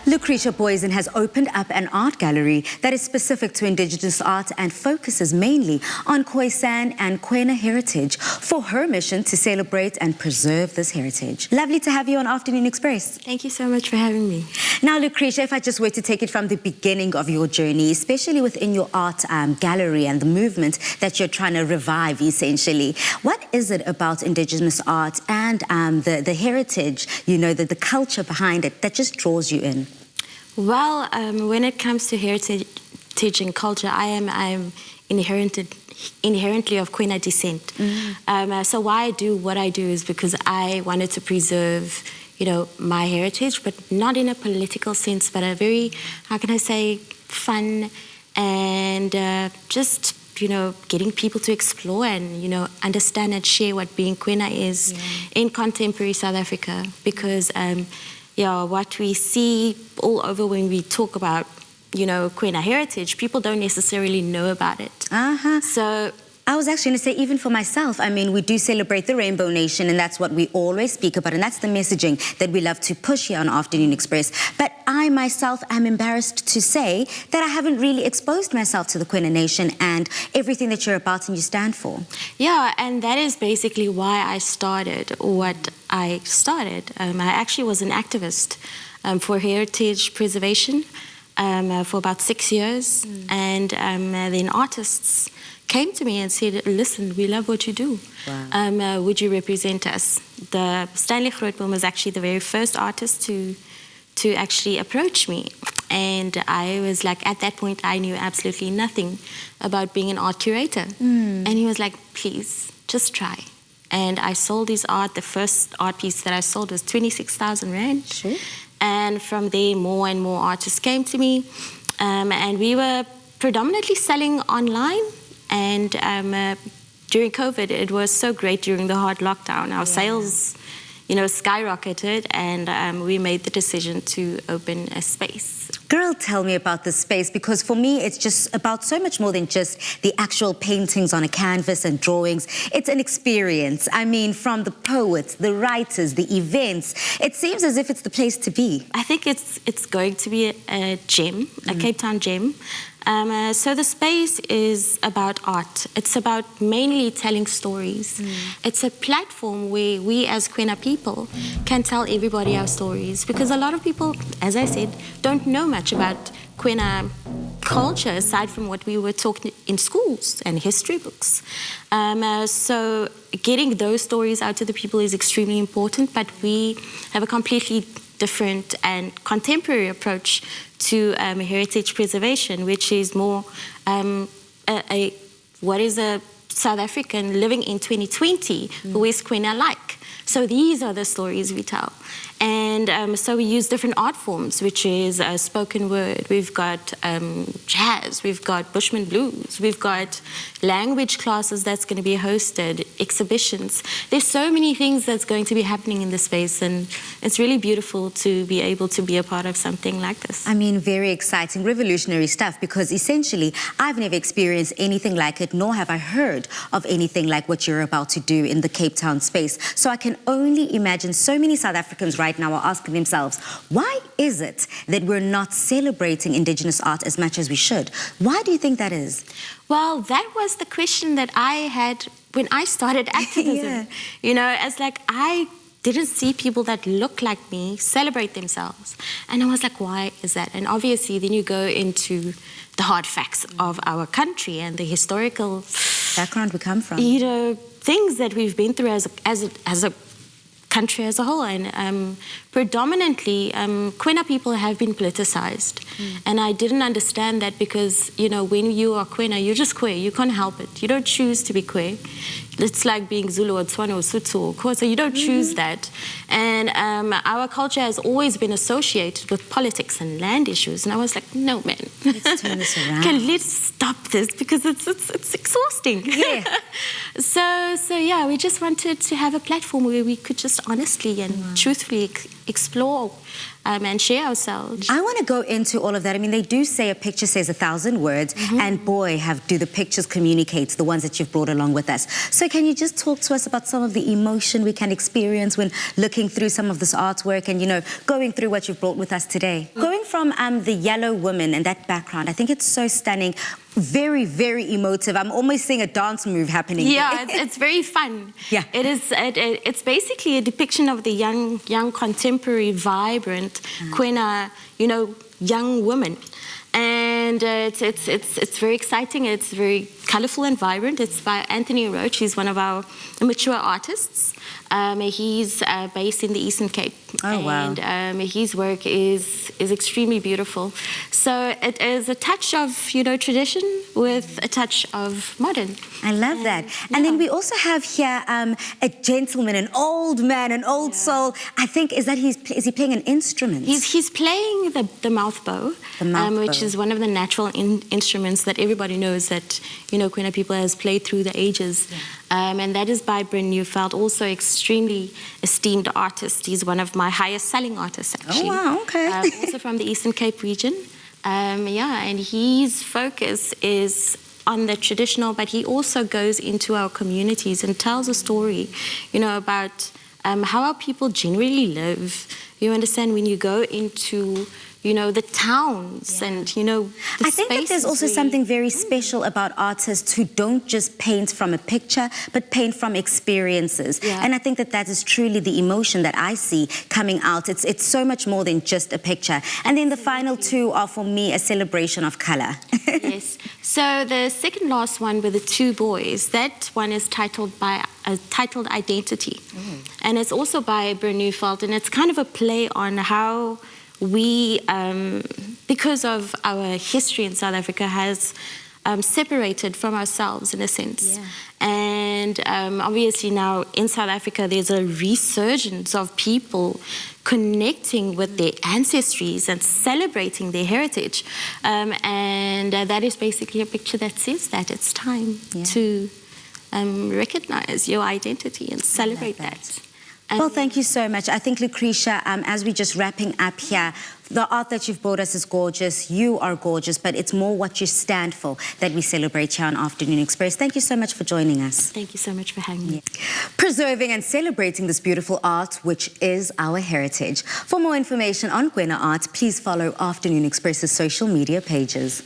LUKRETIA BOOYSEN has opened up an art gallery that is specific to indigenous art and focuses mainly on Khoisan and Kwena heritage for her mission to celebrate and preserve this heritage. Lovely to have you on Afternoon Express. Thank you so much for having me. Now, LUKRETIA, if I just were to take it from the beginning of your journey, especially within your art gallery and the movement that you're trying to revive, essentially, what is it about indigenous art and the heritage, you know, the culture behind it that just draws you in? Well, when it comes to heritage and culture, I'm inherently of Kwena descent. So why I do what I do is because I wanted to preserve, you know, my heritage, but not in a political sense, but a very, how can I say, fun and just, you know, getting people to explore and, you know, understand and share what being Kwena is in contemporary South Africa. Because, yeah, what we see all over when we talk about, you know, Kwena heritage, people don't necessarily know about it. So I was actually going to say, even for myself, I mean, we do celebrate the Rainbow Nation, and that's what we always speak about, and that's the messaging that we love to push here on Afternoon Express. But I myself am embarrassed to say that I haven't really exposed myself to the Kwena Nation and everything that you're about and you stand for. Yeah, and that is basically why I started what I started. I actually was an activist for heritage preservation for about 6 years, and then artists came to me and said, listen, we love what you do. Wow. Would you represent us? The Stanley Grootboom was actually the very first artist to actually approach me. And I was like, at that point, I knew absolutely nothing about being an art curator. And he was like, please, just try. And I sold his art. The first art piece that I sold was 26,000 Rand. Sure. And from there, more and more artists came to me. And we were predominantly selling online. And during COVID, it was so great during the hard lockdown. Our sales, you know, skyrocketed, and we made the decision to open a space. Girl, tell me about this space, because for me, it's just about so much more than just the actual paintings on a canvas and drawings. It's an experience. I mean, from the poets, the writers, the events, it seems as if it's the place to be. I think it's going to be a gem, a Cape Town gem. So the space is about art. It's about mainly telling stories. It's a platform where we as Kwena people can tell everybody our stories, because a lot of people, as I said, don't know much about Kwena culture aside from what we were taught in schools and history books. So getting those stories out to the people is extremely important, but we have a completely different and contemporary approach to heritage preservation, which is more what is a South African living in 2020 who is Kwena like. So these are the stories we tell. And so we use different art forms, which is spoken word. We've got jazz, we've got Bushman blues, we've got language classes that's going to be hosted, exhibitions. There's so many things that's going to be happening in the space, and it's really beautiful to be able to be a part of something like this. I mean, very exciting, revolutionary stuff, because essentially I've never experienced anything like it, nor have I heard of anything like what you're about to do in the Cape Town space. So I can only imagine so many South Africans right now are asking themselves, why is it that we're not celebrating indigenous art as much as we should? Why do you think that is? Well, that was the question that I had when I started activism. You know, it's like I didn't see people that look like me celebrate themselves. And I was like, why is that? And obviously then you go into the hard facts of our country and the historical background we come from. You know, things that we've been through as a country as a whole, and predominantly Kwena people have been politicized, and I didn't understand that, because, you know, when you are Kwena, you're just Kwe, you can't help it, you don't choose to be Kwe. It's like being Zulu or Tswana or Sotho or Xhosa, you don't choose that. And our culture has always been associated with politics and land issues, and I was like, no, man, let's turn this around. Let's stop this, because it's exhausting. Yeah. So yeah, we just wanted to have a platform where we could just honestly and truthfully explore and share ourselves. I want to go into all of that. I mean, they do say a picture says 1,000 words, and boy, do the pictures communicate, the ones that you've brought along with us. So can you just talk to us about some of the emotion we can experience when looking through some of this artwork and, you know, going through what you've brought with us today? Going from the yellow woman and that background, I think it's so stunning. Very, very emotive. I'm almost seeing a dance move happening. Yeah, it's very fun. Yeah. It's basically a depiction of the young contemporary, vibrant, queer, young woman. And it's very exciting. It's very colorful and vibrant. It's by Anthony Roach. He's one of our mature artists. He's based in the Eastern Cape. Oh, wow. And his work is extremely beautiful. So it is a touch of, tradition with a touch of modern. I love that. And then we also have here a gentleman, an old man, an old soul. I think, is he playing an instrument? He's playing the mouth bow, which is one of the natural instruments that everybody knows that, Queer people has played through the ages. Yeah. And that is by Bryn Neufeld, also extremely esteemed artist. He's one of my highest selling artists, actually. Oh, wow, okay. Also from the Eastern Cape region. And his focus is on the traditional, but he also goes into our communities and tells a story, about how our people generally live. You understand, when you go into the towns and, the I think that there's also something very special about artists who don't just paint from a picture, but paint from experiences. Yeah. And I think that is truly the emotion that I see coming out. It's so much more than just a picture. And then the final two are, for me, a celebration of color. Yes. So the second last one with the two boys, that one is titled Identity. And it's also by Bryn Neufeld, and it's kind of a play on how we, because of our history in South Africa, has separated from ourselves in a sense. Yeah. And obviously now in South Africa there's a resurgence of people connecting with their ancestries and celebrating their heritage. And that is basically a picture that says that it's time to recognize your identity and celebrate that. Well, thank you so much. I think, Lucretia, as we're just wrapping up here, the art that you've brought us is gorgeous. You are gorgeous, but it's more what you stand for that we celebrate here on Afternoon Express. Thank you so much for joining us. Thank you so much for having me. Preserving and celebrating this beautiful art, which is our heritage. For more information on Kwena art, please follow Afternoon Express's social media pages.